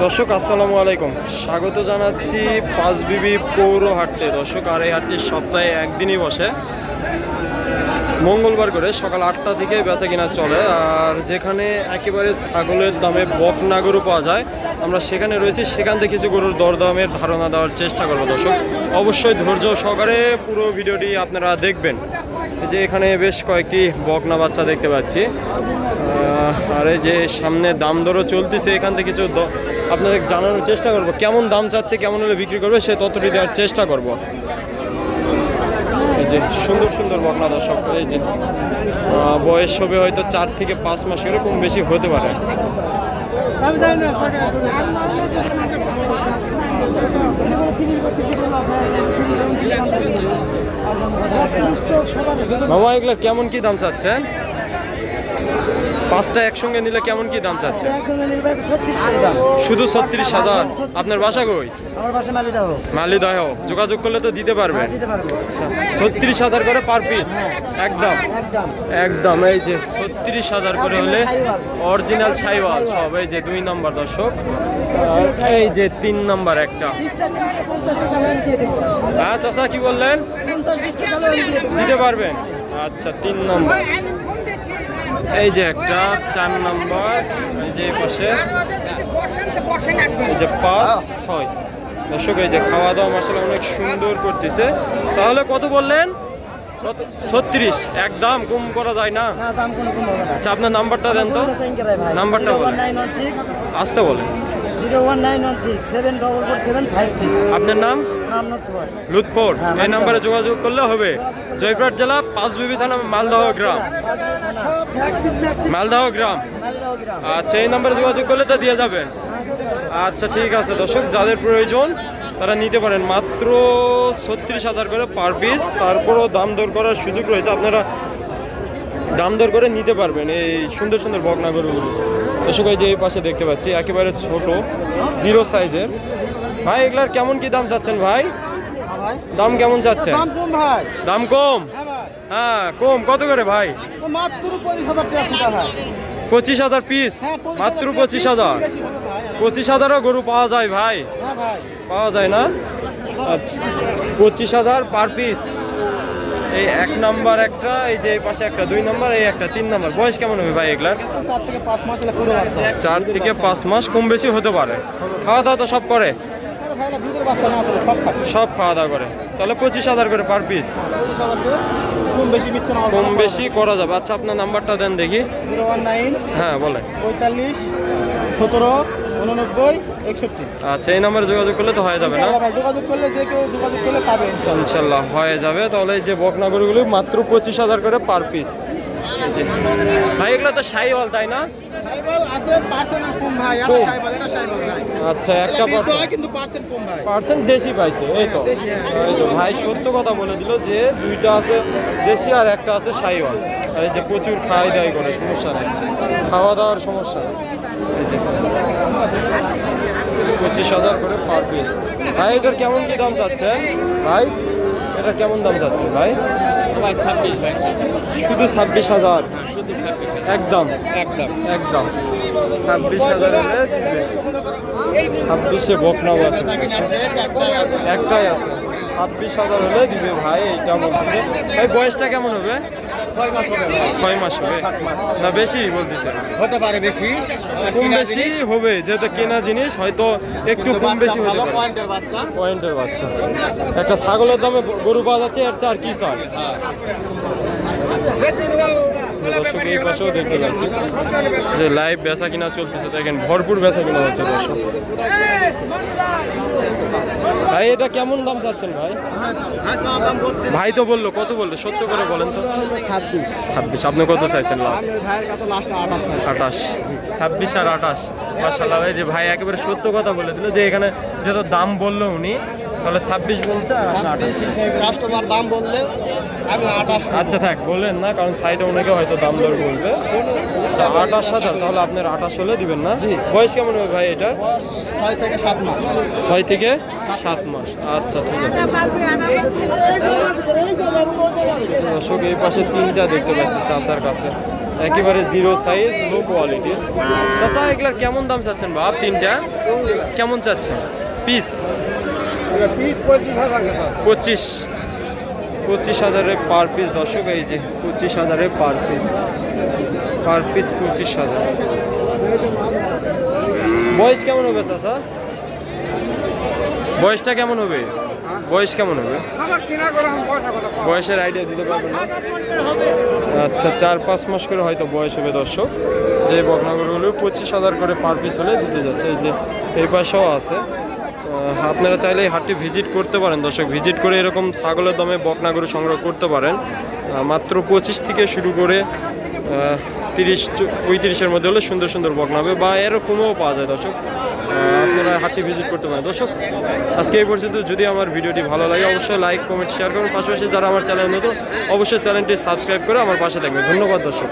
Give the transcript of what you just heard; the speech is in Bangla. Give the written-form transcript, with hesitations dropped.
দর্শক আসসালামু আলাইকুম, স্বাগত জানাচ্ছি পাঁচবিবি পৌর হাটে। দর্শক, আর এই হাটটি সপ্তাহে একদিনই বসে, মঙ্গলবার করে সকাল 8টা থেকে বেচা কিনা চলে। আর যেখানে একেবারে ছাগলের দামে বকনা গরু পাওয়া যায়, আমরা সেখানে রয়েছি। সেখান থেকে কিছু গরুর দরদামের ধারণা দেওয়ার চেষ্টা করবো। দর্শক অবশ্যই ধৈর্য সহকারে পুরো ভিডিওটি আপনারা দেখবেন। এই যে এখানে বেশ কয়েকটি বকনা বাচ্চা দেখতে পাচ্ছি, আর এই যে সামনে দাম দরও চলতেছে। এখান থেকে কিছু আপনাদের জানানোর চেষ্টা করব, কেমন দাম চাচ্ছে, কেমন হলে বিক্রি করবে সে ততটি দেওয়ার চেষ্টা করব। এই যে সুন্দর সুন্দর বকনা দর্শক, এই যে বয়স হবে হয়তো 4 থেকে 5 মাস, এরকম বেশি হতে পারে। মামা, এগুলো কেমন কি দাম চাচ্ছেন? 5টা একসঙ্গে নিলে কেমন কি দাম চাচ্ছে? শুধু 36,000। আপনার বাসা কই? মালিদহ। যোগাযোগ করলে তো দিতে পারবে। আচ্ছা, 36,000 করে পার পিস? একদম একদম। এই যে 36,000 করে হলে অরিজিনাল সাইওয়াল সব। এই যে 2 নম্বর দর্শক, এই যে 3 নম্বর একটা। হ্যাঁ চাচা, কি বললেন? দিতে পারবেন? আচ্ছা, 3 নম্বর। এই যে একটা 4 নম্বর, এই যে পাশে, এই যে 5, 6। দর্শক এই যে খাওয়া দাওয়া মাসাল্লাহ অনেক সুন্দর করতেছে। তাহলে কত বললেন? 36। একদম কম করা যায় না? আচ্ছা, আপনার নাম্বারটা দেন তো। নাম্বারটা বলেন, আসতে বলেন। 01996744756। আপনার নাম? লুৎফর। এই নাম্বারে যোগাযোগ করলে হবে। জয়পুরহাট জেলা, পাঁচবিবি থানা, মালদহ গ্রাম। মালদহ গ্রাম। আচ্ছা, এই নাম্বারে যোগাযোগ করলে তো দিয়ে যাবেন। আচ্ছা ঠিক আছে দর্শক, যাদের প্রয়োজন তারা নিতে পারেন। মাত্র 36,000 করে পার পিস। তারপরও দাম দর করার সুযোগ রয়েছে, আপনারা দাম দর করে নিতে পারবেন এই সুন্দর সুন্দর বকনা গরুগুলো। দর্শক এই যে এই পাশে দেখতে পাচ্ছি একেবারে ছোট 0 সাইজের। ভাই এগুলার কেমন কি দাম চাচ্ছেন ভাই? দাম কেমন চাচ্ছেন? দাম কম? হ্যাঁ কম। কত করে ভাই? 25,000 পিস? মাত্র 25,000? 25,000ও গরু পাওয়া যায় ভাই? পাওয়া যায় না? আচ্ছা, 25,000 পার পিস। এই 1 নম্বর একটা, এই যে এই পাশে একটা 2 নম্বর, এই একটা 3 নম্বর। বয়স কেমন হবে ভাই এগুলার? 4 থেকে 5 মাস, কম বেশি হতে পারে। খাওয়া দাওয়া তো সব করে? সব খাওয়া দাওয়া করে। তাহলে 25,000 করে পার পিস। কম বেশি করা যাবে। আচ্ছা, আপনার নাম্বারটা দেন দেখি। 019। হ্যাঁ বলেন। 45 17 89 61। আচ্ছা, এই নাম্বারে যোগাযোগ করলে তো হয়ে যাবে না? যোগাযোগ করলে যে কেউ যোগাযোগ করলে পাবে ইনশাল্লাহ হয়ে যাবে। তাহলে এই যে বকনা গরুগুলো মাত্র 25,000 করে পার পিস। ভাই এগুলো তো সাইওয়াল তাই না? আচ্ছা, একটা পার্সেন্ট দেশি পাইছে। এই তো ভাই সত্য কথা বলে দিল যে 2টা আছে দেশি আর একটা আছে সাইওয়াল। আর এই যে প্রচুর খাওয়াই দাওয়াই করে, সমস্যা নেই, খাওয়া দাওয়ার সমস্যা নেই। এই যে 25,000 করে পার পিস। ভাই এটার কেমন কি দাম চাচ্ছেন ভাই? এটা কেমন দাম চাচ্ছে ভাই? শুধু 26,000? একদম একদম একদম 26,000 হলে দিবে। 26-এ বকনাও আছে, একটাই আছে। 26,000 হলে দিবে ভাই, এইটা বলতেছে। ভাই বয়সটা কেমন হবে? 6 মাস হবে না? বেশি বলতেছে? হতে পারে বেশি, কম বেশি হবে, যেহেতু কেনা জিনিস হয়তো একটু কম বেশি হতে পারে। পয়েন্টের বাচ্চা। একটা ছাগলের দামে গরু পাওয়া যাচ্ছে, এর চেয়ে আর কি চাই? দর্শক এই পাশেও দেখতে পাচ্ছি যে লাইভ বেচা কিনা চলতেছে, দেখেন ভরপুর বেচা কিনা হচ্ছে দর্শক। ভাই এটা কেমন দাম চাচ্ছেন ভাই? ভাই তো বললো, কত বললো? সত্য করে বলেন তো। 26। আপনি কত চাইছেন লাস্ট? 28। 26 আর 28। মাশাআল্লাহ ভাই, যে ভাই একেবারে সত্য কথা বলে দিল যে এখানে যত দাম বললো উনি, তাহলে 26 বলছে আর 28। কাস্টমার দাম বললে আমি 28। আচ্ছা থাক, বললেন না, কারণ সাইডে অনেকে হয়তো দাম দর বলবে। আচ্ছা, 28,000। তাহলে আপনার 28 হলে দিবেন না? বয়স কেমন হবে ভাই এটা? 6 থেকে 7 মাস। 6 থেকে 7 মাস। আচ্ছা ঠিক আছে। দর্শক এই পাশে 3টা দেখতে পাচ্ছি চাচার কাছে। একেবারে জিরো সাইজ লো কোয়ালিটি। চাচা এগুলার কেমন দাম চাচ্ছেন বাপ? তিনটা কেমন চাচ্ছেন পিস? 25,000 পার পিস দর্শক। এই যে 25,000 পার পিস 25,000। বয়স কেমন হবে চাচা? বয়সটা কেমন হবে? বয়স কেমন হবে? বয়সের আইডিয়া দিতে পারবেন না? আচ্ছা 4-5 মাস করে হয়তো বয়স হবে দর্শক। যে বকনাগরগুলো 25,000 করে পার পিস হলে দিতে যাচ্ছে। এই যে এই পাশেও আছে। আপনারা চাইলে এই হাটটি ভিজিট করতে পারেন দর্শক। ভিজিট করে এরকম ছাগলের দামে বকনাগরু সংগ্রহ করতে পারেন। মাত্র 25 থেকে শুরু করে 30-35-এর মধ্যে হলে সুন্দর সুন্দর বকনা হবে, বা এরকমও পাওয়া যায় দর্শক। আপনারা হাটটি ভিজিট করতে পারেন দর্শক। আজকে এই পর্যন্ত। যদি আমার ভিডিওটি ভালো লাগে অবশ্যই লাইক কমেন্ট শেয়ার করুন। পাশাপাশি যারা আমার চ্যানেল নতুন অবশ্যই চ্যানেলটি সাবস্ক্রাইব করে আমার পাশে থাকবেন। ধন্যবাদ দর্শক।